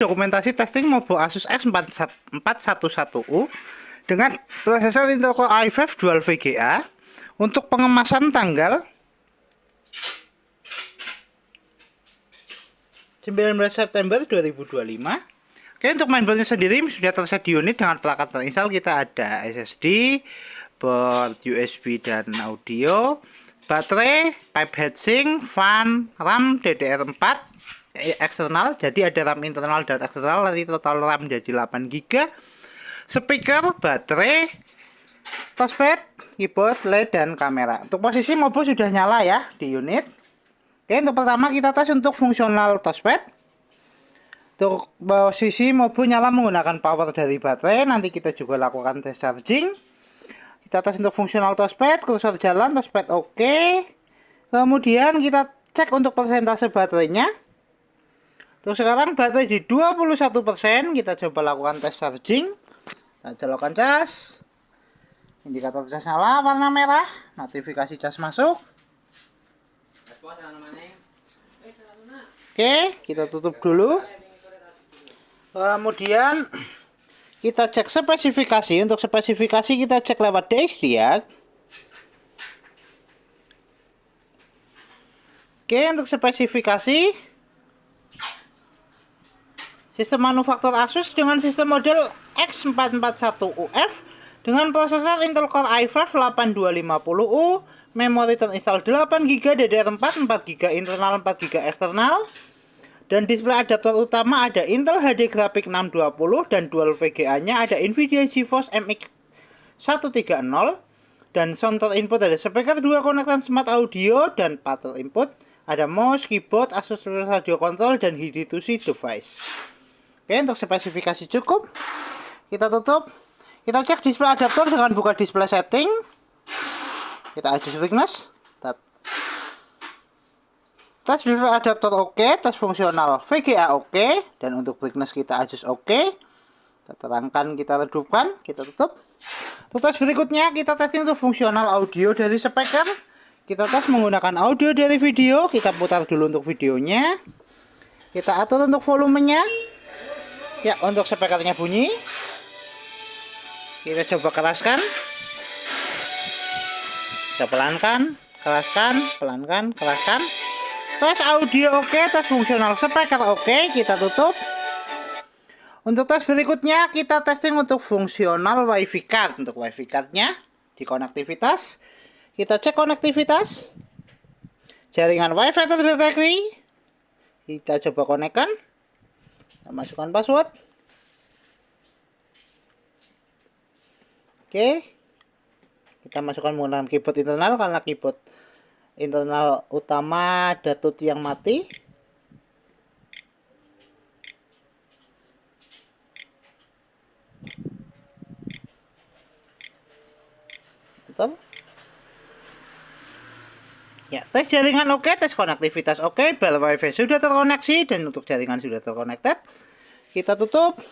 Dokumentasi testing mobile Asus X411U dengan prosesor Intel Core i5 Dual VGA untuk pengemasan tanggal 19 September 2025. Oke, untuk mainboardnya sendiri sudah tersedia di unit dengan perangkat terinstall. Kita ada SSD, board USB dan audio, baterai, type heatsink, fan, RAM DDR4 eksternal, jadi ada RAM internal dan eksternal, nanti total RAM jadi 8 GB, speaker, baterai, touchpad, keyboard, LED, dan kamera. Untuk posisi mobile sudah nyala ya di unit. Oke, untuk pertama kita tes untuk fungsional touchpad. Untuk posisi mobile nyala menggunakan power dari baterai. Nanti kita juga lakukan tes charging. Kita tes untuk fungsional touchpad, kursor jalan, touchpad oke. Kemudian kita cek untuk persentase baterainya. Untuk sekarang baterai di 21%, kita coba lakukan tes charging. Kita colokkan cas. Indikator cas nyala warna merah, notifikasi cas masuk. Oke, kita tutup dulu. Kemudian kita cek spesifikasi. Untuk spesifikasi kita cek lewat DXDIAG. Oke, untuk spesifikasi sistem manufaktur Asus dengan sistem model X441UF dengan prosesor Intel Core i5 8250U, memori terinstall 8GB, DDR4 4GB internal, 4GB eksternal, dan display adaptor utama ada Intel HD Graphics 620 dan dual VGA-nya ada Nvidia GeForce MX 130, dan sound input ada speaker 2 konektor smart audio, dan pattern input ada mouse, keyboard, Asus radio control, dan HID2C device. Oke, untuk spesifikasi cukup. Kita tutup. Kita cek display adaptor dengan buka display setting. Kita adjust brightness. Tes display adaptor oke, tes fungsional VGA oke, dan untuk brightness kita adjust oke. Kita terangkan, kita redupkan, kita tutup. Untuk tes berikutnya kita testing untuk fungsional audio dari speaker. Kita tes menggunakan audio dari video. Kita putar dulu untuk videonya. Kita atur untuk volumenya. Ya, untuk speakernya bunyi. Kita coba keraskan. Kita pelankan, keraskan, pelankan, keraskan. Tes audio oke, tes fungsional speaker oke, kita tutup. Untuk tes berikutnya kita testing untuk fungsional WiFi card. Untuk WiFi cardnya di konektivitas, kita cek konektivitas. Jaringan WiFi terdeteksi. Kita coba konekkan. Kita masukkan password. Oke. Kita masukkan menggunakan keyboard internal karena keyboard internal utama ada tuti yang mati. Betul. Ya, tes jaringan oke, tes konektivitas oke, bel WiFi sudah terkoneksi, dan untuk jaringan sudah terkonekted. Kita tutup.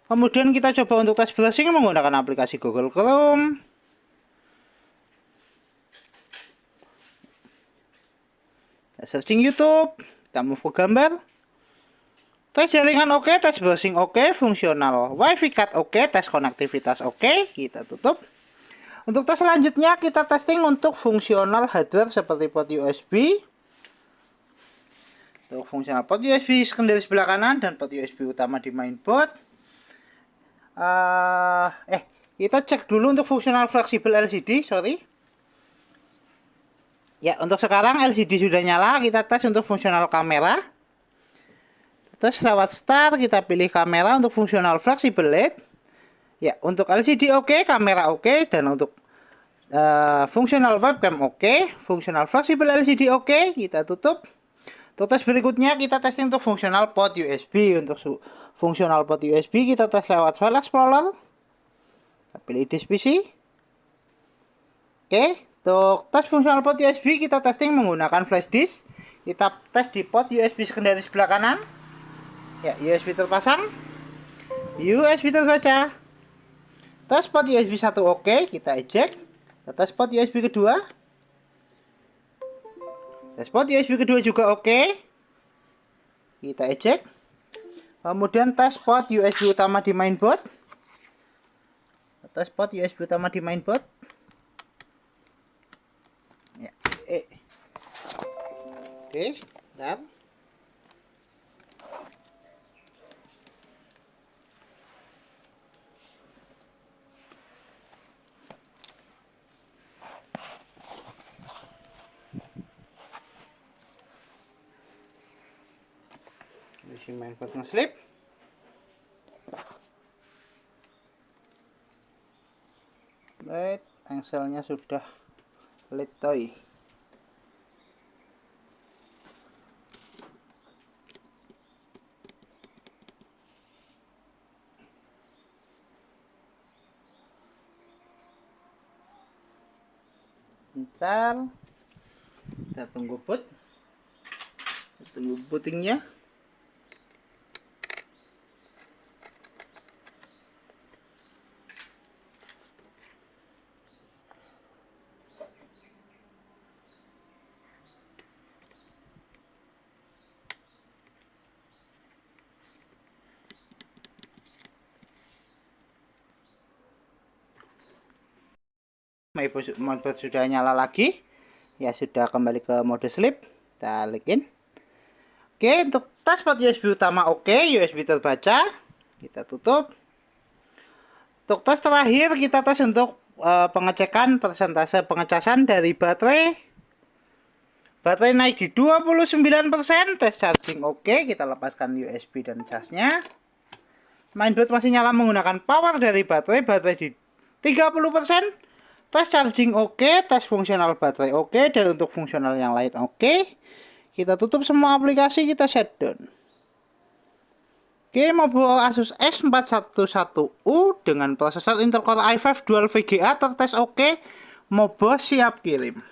Kemudian kita coba untuk tes browsing menggunakan aplikasi Google Chrome. Kita searching YouTube, kita move ke gambar. Tes jaringan oke, tes browsing oke, fungsional WiFi card oke, tes konektivitas oke, kita tutup. Untuk tes selanjutnya kita testing untuk fungsional hardware seperti port USB. Untuk fungsional port USB secondary sebelah kanan dan port USB utama di mainboard. Kita cek dulu untuk fungsional fleksibel LCD, Ya, untuk sekarang LCD sudah nyala, kita tes untuk fungsional kamera. Tes lewat start, kita pilih kamera untuk fungsional fleksibel LED. Ya, untuk LCD oke, kamera oke, dan untuk fungsional webcam oke, fungsional fleksibel LCD oke, kita tutup. Untuk tes berikutnya kita testing untuk fungsional port USB. Untuk fungsional port USB kita tes lewat File Explorer. Kita pilih disk PC. Oke, untuk tes fungsional port USB kita testing menggunakan flash disk. Kita tes di port USB secondary sebelah kanan. Ya, USB terpasang, USB terbaca. Tes port USB 1 oke, kita eject. Kita tes port USB kedua. Tes port USB kedua juga oke. Kita eject. Kemudian tes port USB utama di mainboard. Tes port USB utama di mainboard. Ya, Oke, bentar. Isi mainboard ngeslip. Baik, engselnya sudah letoy. Bentar, kita tunggu boot. Tunggu bootingnya. Mainboard sudah nyala lagi. Ya, sudah kembali ke mode sleep. Kita login. Oke, untuk tes port USB utama oke, USB terbaca. Kita tutup. Untuk tes terakhir kita tes untuk pengecekan persentase pengecasan dari baterai. Baterai naik di 29%, tes charging oke, kita lepaskan USB dan casnya. Mainboard masih nyala menggunakan power dari baterai di 30%. Tes charging oke, tes fungsional baterai oke, dan untuk fungsional yang lain oke. Kita tutup semua aplikasi, kita shutdown. Oke, mobile Asus S411U dengan prosesor Intel Core i5 Dual VGA tertes oke. Mobile siap kirim.